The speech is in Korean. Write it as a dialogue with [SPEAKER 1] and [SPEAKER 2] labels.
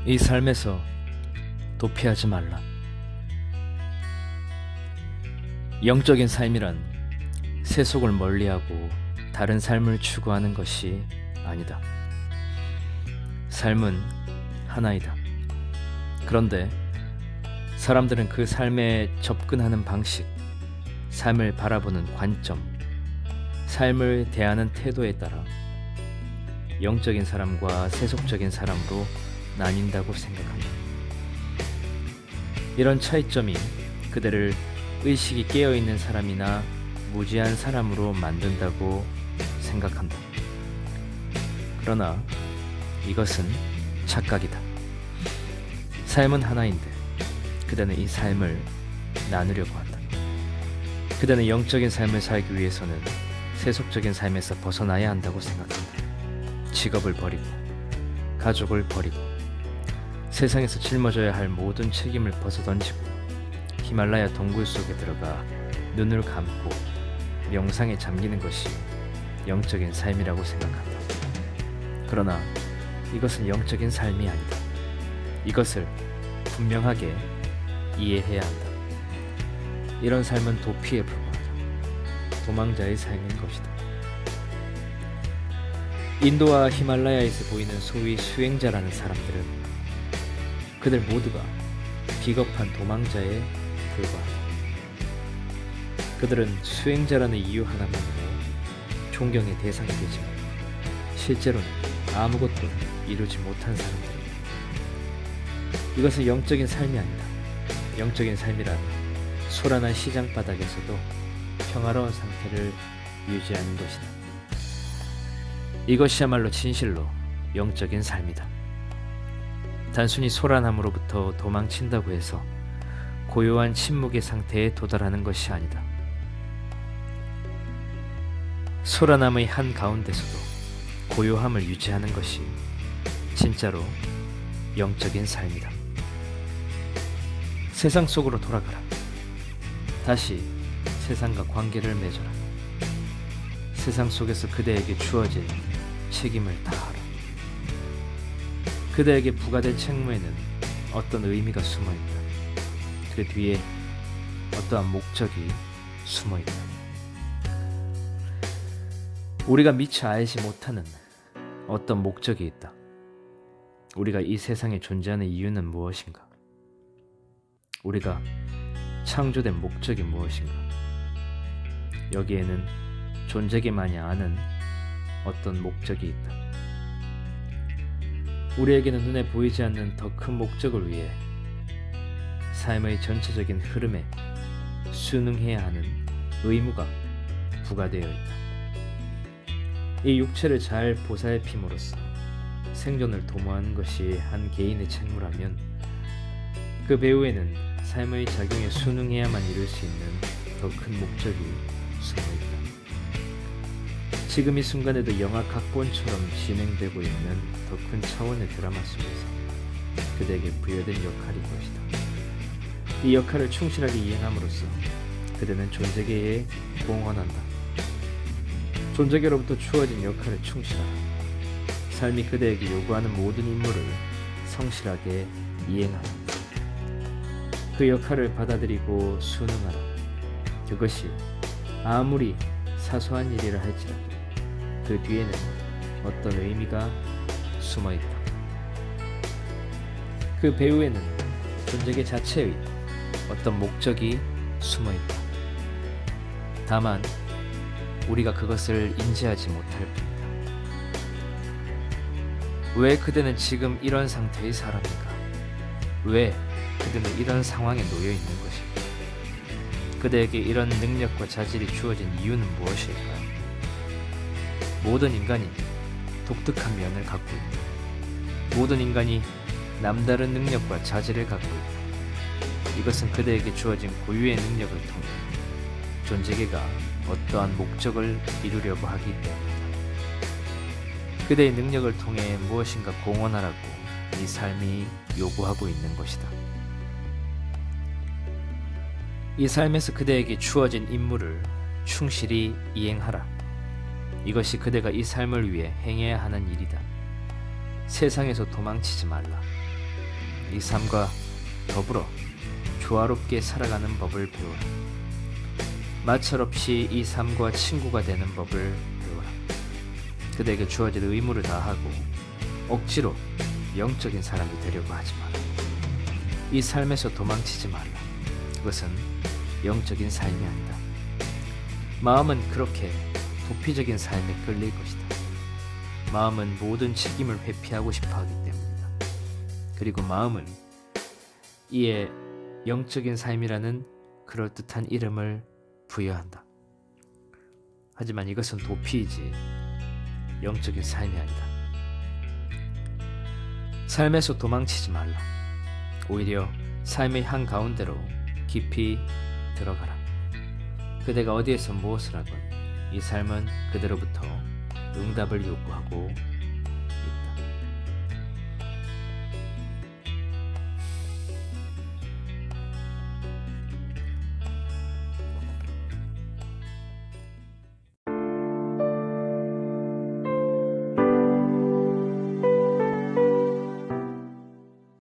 [SPEAKER 1] 이 삶에서 도피하지 말라. 영적인 삶이란 세속을 멀리하고 다른 삶을 추구하는 것이 아니다. 삶은 하나이다. 그런데 사람들은 그 삶에 접근하는 방식, 삶을 바라보는 관점, 삶을 대하는 태도에 따라 영적인 사람과 세속적인 사람으로 나뉜다고 생각한다. 이런 차이점이 그들을 의식이 깨어있는 사람이나 무지한 사람으로 만든다고 생각한다. 그러나 이것은 착각이다. 삶은 하나인데 그대는 이 삶을 나누려고 한다. 그대는 영적인 삶을 살기 위해서는 세속적인 삶에서 벗어나야 한다고 생각한다. 직업을 버리고 가족을 버리고 세상에서 짊어져야 할 모든 책임을 벗어던지고 히말라야 동굴 속에 들어가 눈을 감고 명상에 잠기는 것이 영적인 삶이라고 생각한다. 그러나 이것은 영적인 삶이 아니다. 이것을 분명하게 이해해야 한다. 이런 삶은 도피에 불과하다. 도망자의 삶인 것이다. 인도와 히말라야에서 보이는 소위 수행자라는 사람들은 그들 모두가 비겁한 도망자에 불과하다. 그들은 수행자라는 이유 하나만으로 존경의 대상이 되지만 실제로는 아무것도 이루지 못한 사람들이다. 이것은 영적인 삶이 아니다. 영적인 삶이란 소란한 시장 바닥에서도 평화로운 상태를 유지하는 것이다. 이것이야말로 진실로 영적인 삶이다. 단순히 소란함으로부터 도망친다고 해서 고요한 침묵의 상태에 도달하는 것이 아니다. 소란함의 한가운데서도 고요함을 유지하는 것이 진짜로 영적인 삶이다. 세상 속으로 돌아가라. 다시 세상과 관계를 맺어라. 세상 속에서 그대에게 주어진 책임을 다하라. 그대에게 부과될 책무에는 어떤 의미가 숨어있다. 그 뒤에 어떠한 목적이 숨어있다. 우리가 미처 알지 못하는 어떤 목적이 있다. 우리가 이 세상에 존재하는 이유는 무엇인가? 우리가 창조된 목적이 무엇인가? 여기에는 존재기만이 아는 어떤 목적이 있다. 우리에게는 눈에 보이지 않는 더 큰 목적을 위해 삶의 전체적인 흐름에 순응해야 하는 의무가 부과되어 있다. 이 육체를 잘 보살핌으로써 생존을 도모하는 것이 한 개인의 책무라면 그 배후에는 삶의 작용에 순응해야만 이룰 수 있는 더 큰 목적이 숨어있다. 지금 이 순간에도 영화 각본처럼 진행되고 있는 더 큰 차원의 드라마 속에서 그대에게 부여된 역할인 것이다. 이 역할을 충실하게 이행함으로써 그대는 존재계에 공헌한다. 존재계로부터 주어진 역할을 충실하라. 삶이 그대에게 요구하는 모든 임무를 성실하게 이행하라. 그 역할을 받아들이고 순응하라. 그것이 아무리 사소한 일이라 할지라도 그 뒤에는 어떤 의미가 숨어있다. 그 배후에는 존재계 자체의 어떤 목적이 숨어있다. 다만 우리가 그것을 인지하지 못할 뿐이다. 왜 그대는 지금 이런 상태의 사람인가? 왜 그대는 이런 상황에 놓여 있는 것일까? 그대에게 이런 능력과 자질이 주어진 이유는 무엇일까요? 모든 인간이 독특한 면을 갖고 있다. 모든 인간이 남다른 능력과 자질을 갖고 있다. 이것은 그대에게 주어진 고유의 능력을 통해 존재계가 어떠한 목적을 이루려고 하기 때문이다. 그대의 능력을 통해 무엇인가 공헌하라고 이 삶이 요구하고 있는 것이다. 이 삶에서 그대에게 주어진 임무를 충실히 이행하라. 이것이 그대가 이 삶을 위해 행해야 하는 일이다. 세상에서 도망치지 말라. 이 삶과 더불어 조화롭게 살아가는 법을 배우라. 마찰 없이 이 삶과 친구가 되는 법을 배우라. 그대에게 주어질 의무를 다하고 억지로 영적인 사람이 되려고 하지 마라. 이 삶에서 도망치지 말라. 그것은 영적인 삶이 아니다. 마음은 그렇게 도피적인 삶에 끌릴 것이다. 마음은 모든 책임을 회피하고 싶어 하기 때문이다. 그리고 마음은 이에 영적인 삶이라는 그럴듯한 이름을 부여한다. 하지만 이것은 도피이지 영적인 삶이 아니다. 삶에서 도망치지 말라. 오히려 삶의 한가운데로 깊이 들어가라. 그대가 어디에서 무엇을 하건 이 삶은 그대로부터 응답을 요구하고